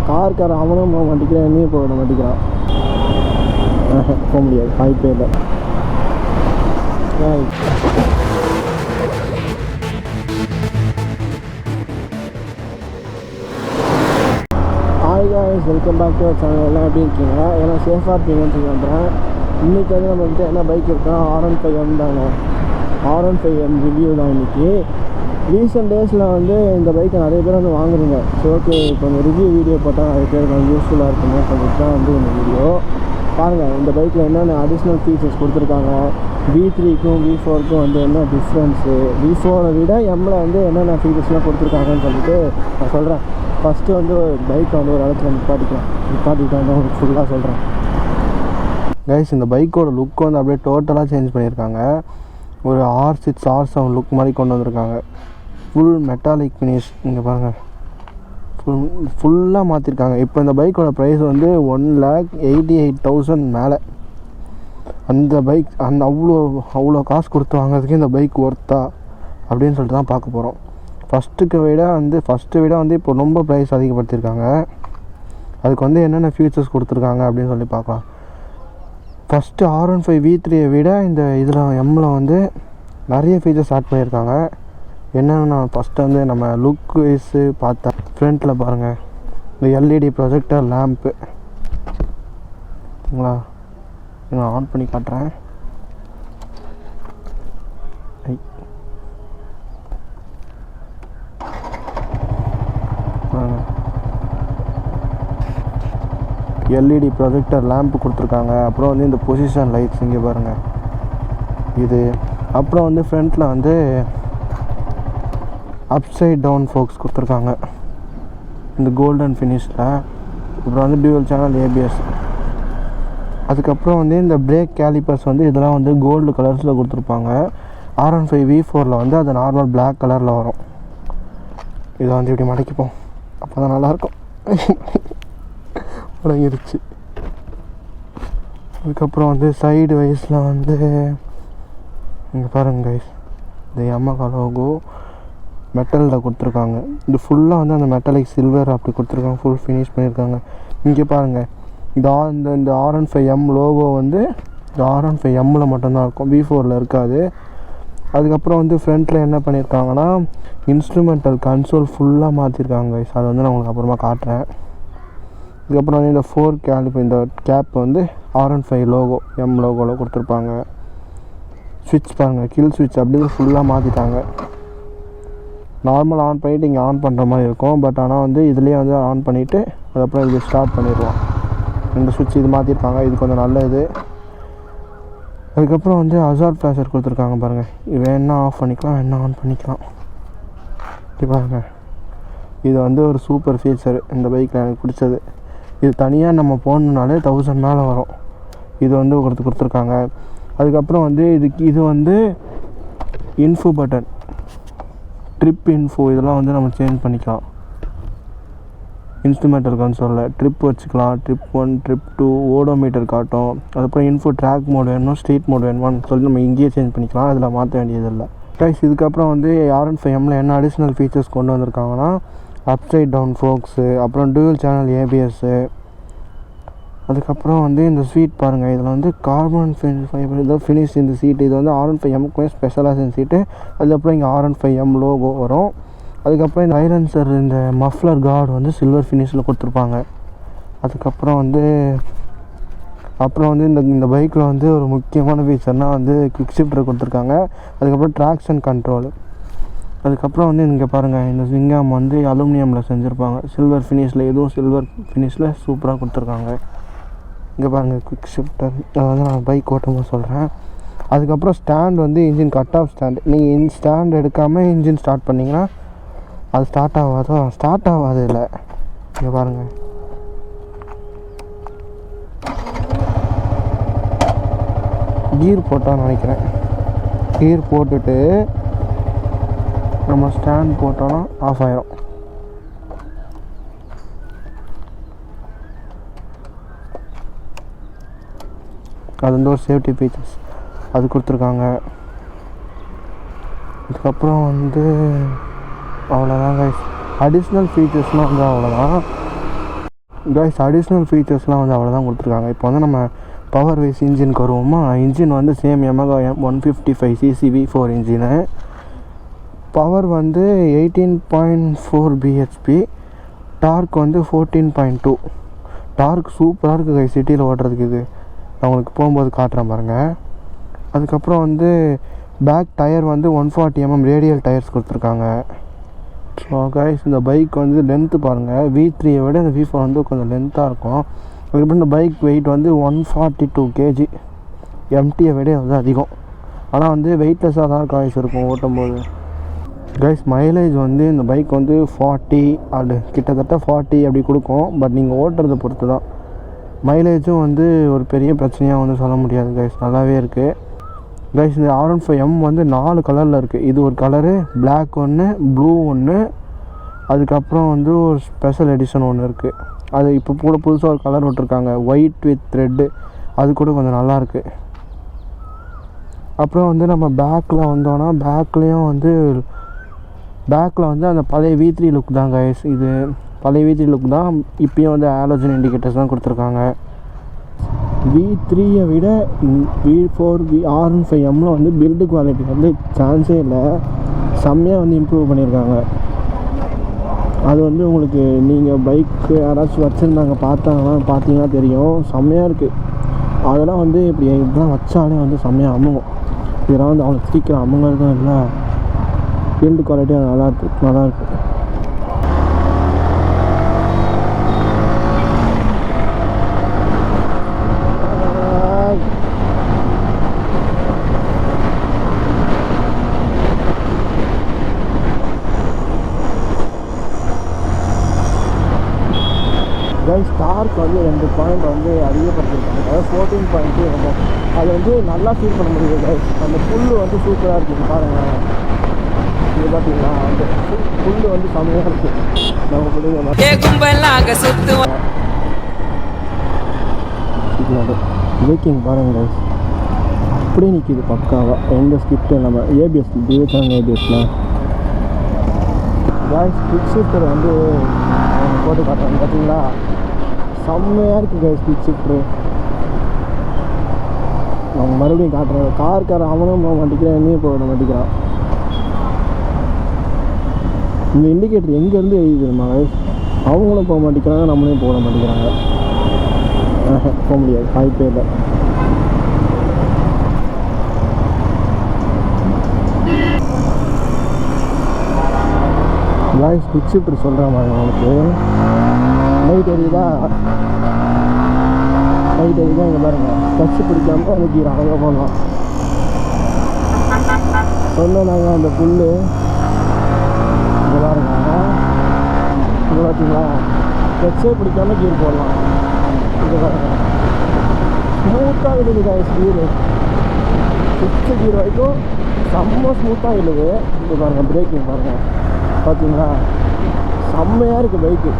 Car அவனும் போக மாட்டேங்கிறான், என்னையும் போக மாட்டேங்கிறான். போக முடியாது, வாய்ப்பே இல்லை. Hi guys, welcome back to channel. எல்லாம் எப்படி இருக்கீங்க? ஏன்னா சேஃபாக இருப்பீங்கன்னு சொல்லி நம்புகிறேன். இன்றைக்கி வந்து நம்மகிட்ட என்ன பைக் இருக்கா, R15M தாங்க. R15M ரிவ்யூ தான் இன்றைக்கி. ரீசெண்ட் டேஸில் வந்து இந்த பைக்கை நிறைய பேர் வந்து வாங்குறீங்க. ஸோ ஓகே, இப்போ இந்த ரிவ்யூ வீடியோ போட்டால் நிறைய பேர் கொஞ்சம் யூஸ்ஃபுல்லாக இருக்குமே சொல்லிட்டு தான் வந்து இந்த வீடியோ. பாருங்கள், இந்த பைக்கில் என்னென்ன அடிஷ்னல் ஃபீச்சர்ஸ் கொடுத்துருக்காங்க, V3க்கும் V4க்கும் வந்து என்ன டிஃப்ரென்ஸு, V4 விட எம்மில் வந்து என்னென்ன ஃபீச்சர்ஸ்லாம் கொடுத்துருக்காங்கன்னு சொல்லிட்டு நான் சொல்கிறேன். ஃபஸ்ட்டு வந்து பைக்கை வந்து ஒரு இடத்துல நிப்பாட்டிட்டு வந்து உங்களுக்கு ஃபுல்லாக சொல்கிறேன். கைஸ், இந்த பைக்கோட லுக் வந்து அப்படியே டோட்டலாக சேஞ்ச் பண்ணியிருக்காங்க. ஒரு R6 R7 லுக் மாதிரி கொண்டு வந்திருக்காங்க. ஃபுல் மெட்டாலிக் ஃபினிஷ் இங்கே பாருங்கள், ஃபுல்லாக மாற்றிருக்காங்க. இப்போ இந்த பைக்கோட ப்ரைஸ் வந்து 1,88,000 மேலே. அந்த பைக் அவ்வளோ காசு கொடுத்து வாங்கிறதுக்கு இந்த பைக் ஒர்த்தா அப்படின்னு சொல்லிட்டு தான் பார்க்க போகிறோம். ஃபஸ்ட்டு விட வந்து இப்போ ரொம்ப ப்ரைஸ் அதிகப்படுத்தியிருக்காங்க. அதுக்கு வந்து என்னென்ன ஃபீச்சர்ஸ் கொடுத்துருக்காங்க அப்படின்னு சொல்லி பார்க்கலாம். ஃபஸ்ட்டு R15 V3யை விட இந்த இதில் எம்மில் வந்து நிறைய ஃபீச்சர்ஸ் ஆட் பண்ணியிருக்காங்க. என்னென்னா, ஃபஸ்ட்டு வந்து நம்ம லுக் வைஸு பார்த்தா ஃப்ரண்ட்டில் பாருங்கள், இந்த LED ப்ரொஜெக்டர் லேம்ப்பு சரிங்களா, நான் ஆன் பண்ணி காட்டுறேன். LED ப்ரொஜெக்டர் லேம்ப் கொடுத்துருக்காங்க. அப்புறம் வந்து இந்த பொசிஷன் லைட்ஸ் இங்கே பாருங்கள் இது. அப்புறம் வந்து ஃப்ரண்ட்டில் வந்து அப்சைட் டவுன் ஃபோக்ஸ் கொடுத்துருக்காங்க இந்த கோல்டன் ஃபினிஷில். அப்புறம் வந்து டியூவல் சேனல் ABS. அதுக்கப்புறம் வந்து இந்த பிரேக் கேலிப்பர்ஸ் வந்து இதெல்லாம் வந்து கோல்டு கலர்ஸில் கொடுத்துருப்பாங்க. R15 V4ல் வந்து அது நார்மல் பிளாக் கலரில் வரும். இதை வந்து இப்படி மடக்கிப்போம், அப்போ தான் நல்லாயிருக்கும். முடங்கிருச்சு. அதுக்கப்புறம் வந்து சைடு வைஸில் வந்து இங்கே பாருங்கள் கைஸ், இந்த Yamaha லோகோ மெட்டலில் கொடுத்துருக்காங்க. இது ஃபுல்லாக வந்து அந்த மெட்டலிக் சில்வர் அப்படி கொடுத்துருக்காங்க, ஃபுல் ஃபினிஷ் பண்ணியிருக்காங்க. இங்கே பாருங்கள், இந்த R15M லோகோ வந்து இந்த R15Mல் மட்டும்தான் இருக்கும், V4ல் இருக்காது. அதுக்கப்புறம் வந்து ஃப்ரண்ட்டில் என்ன பண்ணியிருக்காங்கன்னா, இன்ஸ்ட்ருமெண்டல் கன்சோல் ஃபுல்லாக மாற்றிருக்காங்க கைஸ். அதை வந்து நான் உங்களுக்கு அப்புறமா காட்டுறேன். இதுக்கப்புறம் வந்து இந்த 4 கேலிப் இந்த கேப் வந்து R15 லோகோ M லோகோவில் கொடுத்துருப்பாங்க. ஸ்விட்ச் பாருங்கள், கில் ஸ்விட்ச் அப்படியே ஃபுல்லாக மாற்றிட்டாங்க. நார்மல் ஆன் பண்ணிவிட்டு இங்கே ஆன் பண்ணுற மாதிரி இருக்கும். பட் ஆனால் வந்து இதுலேயே வந்து ஆன் பண்ணிவிட்டு அதுக்கப்புறம் இது ஸ்டார்ட் பண்ணிடுவோம். இந்த ஸ்விட்ச் இது மாற்றிருக்காங்க, இது கொஞ்சம் நல்ல இது. அதுக்கப்புறம் வந்து ஹசார்ட் ஃப்ளாஷர் கொடுத்துருக்காங்க பாருங்கள். இது வேணா ஆஃப் பண்ணிக்கலாம், வேணா ஆன் பண்ணிக்கலாம். இது பாருங்கள், இது வந்து ஒரு சூப்பர் ஃபீச்சர் இந்த பைக்கில் எனக்கு பிடிச்சது. இது தனியாக நம்ம போகணுன்னாலே 1000 மேலே வரும். இது வந்து கொடுத்துருக்காங்க. அதுக்கப்புறம் வந்து இது வந்து இன்ஃபோ பட்டன், ட்ரிப் இன்ஃபோ இதெல்லாம் வந்து நம்ம சேஞ்ச் பண்ணிக்கலாம். இன்ஸ்ட்ருமெண்டல் கன்சோலில் ட்ரிப் வச்சுக்கலாம், ட்ரிப் 1 ட்ரிப் 2 ஓடோமீட்டர் காட்டும். அதுக்கப்புறம் இன்ஃபோ ட்ராக் மோட் வேணும், ஸ்ட்ரீட் மோட் வேணுமான்னு சொல்லி நம்ம இங்கேயே சேஞ்ச் பண்ணிக்கலாம், அதில் மாற்ற வேண்டியதில்லை. கைஸ், இதுக்கப்புறம் வந்து R15Mல என்ன அடிஷ்னல் ஃபீச்சர்ஸ் கொண்டு வந்திருக்காங்கன்னா, அப்சைட் டவுன் ஃபோக்ஸு, அப்புறம் டியூவல் சேனல் ABSஸு. அதுக்கப்புறம் வந்து இந்த சீட் பாருங்கள், இதில் வந்து கார்பன் ஃபைபர் இதான் ஃபினிஷ் இந்த சீட்டு. இது வந்து R15Mக்குமே ஸ்பெஷலாக சீட்டு. அதுக்கப்புறம் இங்கே R15M லோகோ வரும். அதுக்கப்புறம் இந்த சைலன்சர் இந்த மஃப்ளர் கார்டு வந்து சில்வர் ஃபினிஷில் கொடுத்துருப்பாங்க. அதுக்கப்புறம் வந்து இந்த பைக்கில் வந்து ஒரு முக்கியமான ஃபீச்சர்னால் வந்து குவிக் ஷிஃப்டர் கொடுத்துருக்காங்க. அதுக்கப்புறம் ட்ராக்ஷன் கண்ட்ரோல். அதுக்கப்புறம் வந்து இங்கே பாருங்கள், இந்த சிங்கம் வந்து அலுமினியமில் செஞ்சுருப்பாங்க, சில்வர் ஃபினிஷில். இதுவும் சில்வர் ஃபினிஷில் சூப்பராக கொடுத்துருக்காங்க. இங்கே பாருங்கள் குவிக் ஷிஃப்டர். அதை வந்து நான் பைக் ஓட்டும்போது சொல்கிறேன். அதுக்கப்புறம் ஸ்டாண்ட் வந்து இன்ஜின் கட் ஆஃப் ஸ்டாண்ட். நீங்கள் ஸ்டாண்ட் எடுக்காமல் இன்ஜின் ஸ்டார்ட் பண்ணிங்கன்னா அது ஸ்டார்ட் ஆகாது இல்லை. இங்கே பாருங்கள், கீர் போட்டால் நினைக்கிறேன். கீர் போட்டுட்டு நம்ம ஸ்டாண்ட் போட்டோன்னா ஆஃப் ஆயிரும். அது வந்து ஒரு சேஃப்டி ஃபீச்சர்ஸ் அது கொடுத்துருக்காங்க. அதுக்கப்புறம் வந்து அவ்வளோதான் கைஸ். அடிஷ்னல் ஃபீச்சர்ஸ்னால் வந்து அவ்வளோதான். கைஸ் அடிஷ்னல் ஃபீச்சர்ஸ்லாம் வந்து அவ்வளோதான் கொடுத்துருக்காங்க. இப்போ வந்து நம்ம பவர் வைஸ் இன்ஜினுக்கு வருவோமா. இன்ஜின் வந்து same Yamaha 155 cc V4 engine. Power வந்து 18.4 bhp, டார்க் வந்து 14.2. டார்க் சூப்பராக இருக்குது கைஸ் சிட்டியில் ஓட்டுறதுக்கு. இது நான் உங்களுக்கு போகும்போது காட்டுறேன் பாருங்கள். அதுக்கப்புறம் வந்து பேக் டயர் வந்து 140mm ரேடியல் டயர்ஸ் கொடுத்துருக்காங்க. ஸோ கைஸ் இந்த பைக் வந்து லென்த்து பாருங்கள், V3 விட இந்த V4 வந்து கொஞ்சம் லென்த்தாக இருக்கும். அதுக்கப்புறம் இந்த பைக் வெயிட் வந்து 142 kg, எம்டியை விட வந்து அதிகம். ஆனால் வந்து வெயிட்லெஸ்ஸாக தான் காய்ஸ் இருக்கும் ஓட்டும்போது. கைஸ் மைலேஜ் வந்து இந்த பைக் வந்து 40 அது கிட்டத்தட்ட 40 அப்படி கொடுக்கும். பட் நீங்கள் ஓட்டுறதை பொறுத்து தான். மைலேஜும் வந்து ஒரு பெரிய பிரச்சனையாக வந்து சொல்ல முடியாது கைஸ், நல்லாவே இருக்குது. கைஸ் இந்த R15M வந்து 4 கலரில் இருக்குது. இது ஒரு கலரு, பிளாக் ஒன்று, ப்ளூ ஒன்று, அதுக்கப்புறம் வந்து ஒரு ஸ்பெஷல் எடிஷன் ஒன்று இருக்குது. அது இப்போ கூட புதுசாக ஒரு கலர் விட்டுருக்காங்க, ஒயிட் வித் ரெட்டு. அது கூட கொஞ்சம் நல்லாயிருக்கு. அப்புறம் வந்து நம்ம பேக்கில் வந்தோன்னா பேக்லேயும் வந்து அந்த பழைய V3 லுக் தான் கைஸ். இது பழைய V3 லுக் தான். இப்போயும் வந்து ஹாலோஜன் இண்டிகேட்டர்ஸ் தான் கொடுத்துருக்காங்க. V3 விட V4 R15M வந்து பில்டு குவாலிட்டி வந்து சான்ஸே இல்லை, செம்மையாக வந்து இம்ப்ரூவ் பண்ணியிருக்காங்க. அது வந்து உங்களுக்கு நீங்கள் பைக்கு யாராச்சும் வச்சுருந்தாங்க பார்த்தீங்கன்னா தெரியும், செம்மையாக இருக்குது. அதெல்லாம் வந்து இப்படிலாம் வச்சாலே வந்து செம்மையாக அமுங்கும். இதெல்லாம் வந்து அவ்வளோ சீக்கிரம் அமுங்கிறதும் இல்லை, பில்டு குவாலிட்டி அது நல்லாயிருக்கு. கைஸ் டார்க் வந்து 2 பாயிண்ட் வந்து அதிகப்படுத்திருக்காங்க, அதாவது 14.2 இருக்கும். அது வந்து நல்லா ஃபீல் பண்ண முடியுது கைஸ். அந்த புல் வந்து சூப்பராக இருக்குது பாருங்கள். இது பார்த்தீங்களா, அந்த புல் வந்து செம்மையாக இருக்குது. நம்ம பிள்ளைங்க பிரேக்கிங் பாருங்கள் கைஸ், அப்படியே நிற்கிது பக்காவாக, எந்த ஸ்கிப்டும் இல்லாமல். ஏபிஎஸ் டிவிச்சாங்க ஏபிஎஸ்லாம் கைஸ். கிக் ஷிஃப்டர் வந்து போட்டு காட்டுறாங்க பார்த்தீங்களா, செம்மையாக இருக்குது கைஸ் கிக் ஷிஃப்ட்ரு. அவங்க மறுபடியும் காட்டுறாங்க. கார் அவனும் போக மாட்டேங்கிறான், என்னையும் போக மாட்டேங்கிறான். இந்த இண்டிகேட்டர் எங்கேருந்து எழுதிடுமா கைஸ், அவங்களும் போக மாட்டேங்கிறாங்க, நம்மளையும் போட மாட்டேங்கிறாங்க. போக முடியாது, வாய்ப்பே இல்லை. கைஸ் கிக் ஷிஃப்டர் சொல்கிறேன் பாருங்க உங்களுக்கு. லைட் எரியுதா, இங்கே பாருங்கள். கட்சி பிடிக்காமல் அந்த கீரை அழகாக போடலாம். சொன்னோம் நாங்கள் அந்த புல் இங்கே பாருங்க, இது பார்த்தீங்களா, கட்சியே பிடிக்காமல் கீர் போடலாம். இங்கே பாருங்க ஸ்மூத்தாக விழுது கைஸ் கீரு, 6 கீர் வரைக்கும் செம்ம ஸ்மூத்தாக விழுது. இங்கே பாருங்கள் பிரேக்கிங் பாருங்கள், பார்த்தீங்களா செம்மையாக இருக்குது பைக்கு.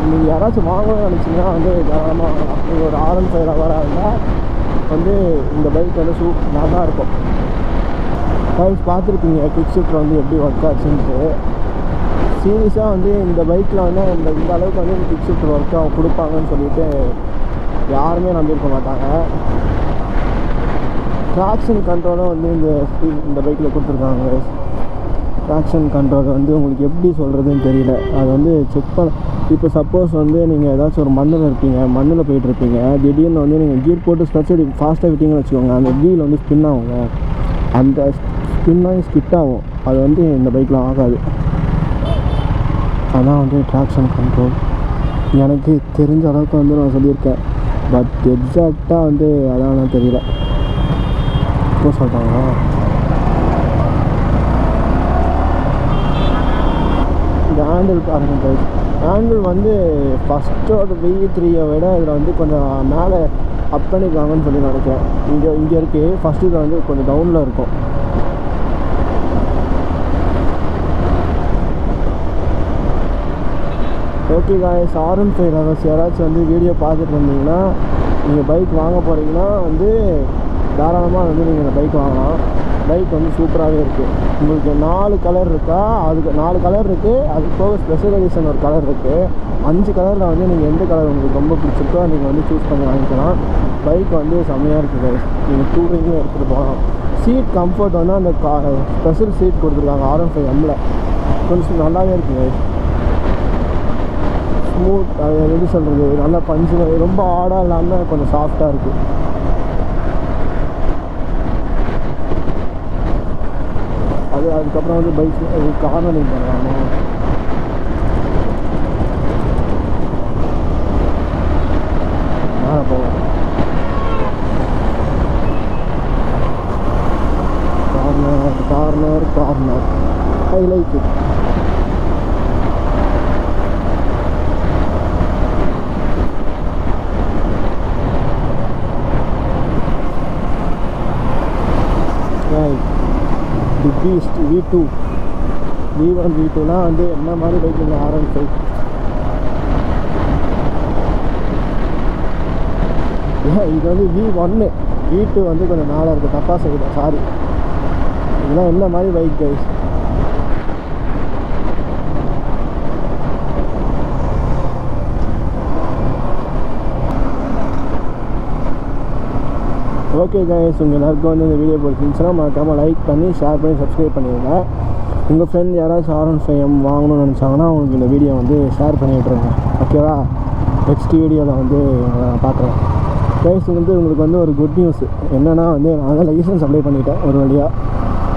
நீங்கள் யாராச்சும் வாங்கணும்னு நினச்சிங்கன்னா வந்து தாராளமாக வாங்கலாம். நீங்கள் ஒரு R15 லவராக இருந்தால் வந்து இந்த பைக் வந்து நல்லா இருக்கும். கைஸ் பார்த்துருப்பீங்க கிக் ஷிஃப்டர் வந்து எப்படி ஒர்க் ஆச்சுன்ட்டு. சீரியஸாக வந்து இந்த பைக்கில் வந்து இந்த அளவுக்கு வந்து கிக் ஷிஃப்டர் ஒர்க்காக கொடுப்பாங்கன்னு சொல்லிட்டு யாருமே நம்பியிருக்க மாட்டாங்க. ட்ராக்ஷன் கண்ட்ரோலும் வந்து இந்த பைக்கில் கொடுத்துருக்காங்க. ட்ராக்ஷன் கண்ட்ரோல் வந்து உங்களுக்கு எப்படி சொல்கிறதுன்னு தெரியல. அது வந்து செக் பண்ண. இப்போ சப்போஸ் வந்து நீங்கள் ஏதாச்சும் ஒரு மண்ணில் போயிட்டுருப்பீங்க, திடீர்னு வந்து நீங்கள் கீர் போட்டு ஸ்ட்ரெச் ஃபாஸ்ட்டாக விட்டீங்கன்னு வச்சுக்கோங்க, அந்த வீல் வந்து ஸ்பின் ஆகுங்க. அந்த ஸ்பின்னாகி ஸ்கிட் ஆகும். அது வந்து இந்த பைக்கில் ஆகாது. அதான் வந்து ட்ராக்ஷன் கண்ட்ரோல். எனக்கு தெரிஞ்ச அளவுக்கு வந்து நான் சொல்லியிருக்கேன். பட் எக்ஸாக்டாக வந்து அதான் தெரியல. இப்போ சொல்கிறாங்க இந்த ஹேண்டில் பாருங்கள் கைஸ். ஹேண்டில் வந்து ஃபஸ்ட்டோட V3 விட இதில் வந்து கொஞ்சம் மேலே அப் பண்ணியிருக்காங்கன்னு சொல்லி நினைக்கிறேன். இங்கே இருக்குது. ஃபஸ்ட்டு இதில் வந்து கொஞ்சம் டவுனில் இருக்கும். ஓகே காய்ஸ், R15 லவர்ஸ் யாராச்சும் வந்து வீடியோ பார்த்துட்டு இருந்தீங்கன்னா, நீங்கள் பைக் வாங்க போகிறீங்கன்னா வந்து தாராளமாக வந்து நீங்கள் இந்த பைக் வாங்கலாம். பைக் வந்து சூப்பராகவே இருக்குது. உங்களுக்கு 4 கலர் இருக்கா, அதுக்கு 4 கலர் இருக்குது. அது போக ஸ்பெஷல் எடிஷன் ஒரு கலர் இருக்குது. 5 கலரில் வந்து நீங்கள் எந்த கலர் உங்களுக்கு ரொம்ப பிடிச்சிருக்கோ நீங்கள் வந்து சூஸ் பண்ணி வாங்கிக்கலாம். பைக் வந்து செம்மையாக இருக்குது கைஸ். நீங்கள் டூரிங்கும் எடுத்துகிட்டு போகலாம். சீட் கம்ஃபர்ட் வந்து அந்த ஸ்பெஷல் சீட் கொடுத்துருக்காங்க R15Mல. கொஞ்சம் நல்லாவே இருக்குது கைஸ். ஸ்மூத், அது எப்படி சொல்கிறது, நல்லா பஞ்சு, ரொம்ப ஆடாக இல்லாமல் கொஞ்சம் சாஃப்டாக இருக்குது. அதுக்கப்புறம் வந்து பைக் கார்னரிங் பண்ணலாமா, மேலே போவோம். Corner I like it. The Beast V2 V1 V2னா வந்து என்ன மாதிரி பைக் இந்த R15. இது வந்து V1, V2 வந்து கொஞ்சம் மேலே இருக்குது. தப்பாக சொல்லிட்டேன், சாரி. இதெல்லாம் என்ன மாதிரி பைக் கைஸ். ஓகே கைஸ், உங்கள் எல்லாருக்கும் வந்து இந்த வீடியோ பிடிச்சிருந்துச்சுன்னா மறக்காமல் லைக் பண்ணி ஷேர் பண்ணி சப்ஸ்கிரைப் பண்ணிடுங்க. உங்கள் ஃப்ரெண்ட் யாராச்சும் R15M வாங்கணும்னு நினச்சாங்கன்னா அவங்களுக்கு இந்த வீடியோ வந்து ஷேர் பண்ணி விட்ருங்க. ஓகேவா? நெக்ஸ்ட் வீடியோவில் வந்து நான் பார்க்குறேன் கைஸ். வந்து உங்களுக்கு வந்து ஒரு குட் நியூஸ் என்னென்னா வந்து நான் தான் லைசன்ஸ் அப்ளை பண்ணிட்டேன் ஒரு வழியாக.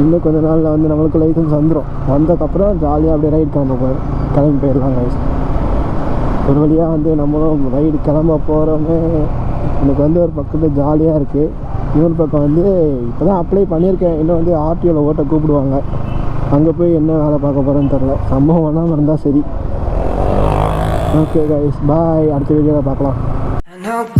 இன்னும் கொஞ்சம் நாளில் வந்து நம்மளுக்கு லைசன்ஸ் வந்துடும். வந்ததுக்கப்புறம் ஜாலியாக அப்படியே ரைடு கிளம்பி போயிடலாம் கைஸ். ஒரு வழியாக வந்து நம்மளும் ரைடு கிளம்ப போகிறோமே. எனக்கு வந்து ஒரு பக்கத்தில் ஜாலியாக இருக்குது. இன்னொரு பக்கம் வந்து இப்போ தான் அப்ளை பண்ணியிருக்கேன். இன்னும் வந்து ஆர்டிஓவில் ஓட்ட கூப்பிடுவாங்க. அங்கே போய் என்ன வேலை பார்க்க போகிறேன்னு தெரில. சம்பவம் எல்லாம் இருந்தால் சரி. ஓகே கைஸ், பாய். அடுத்த வீடியோவில் பார்க்கலாம்.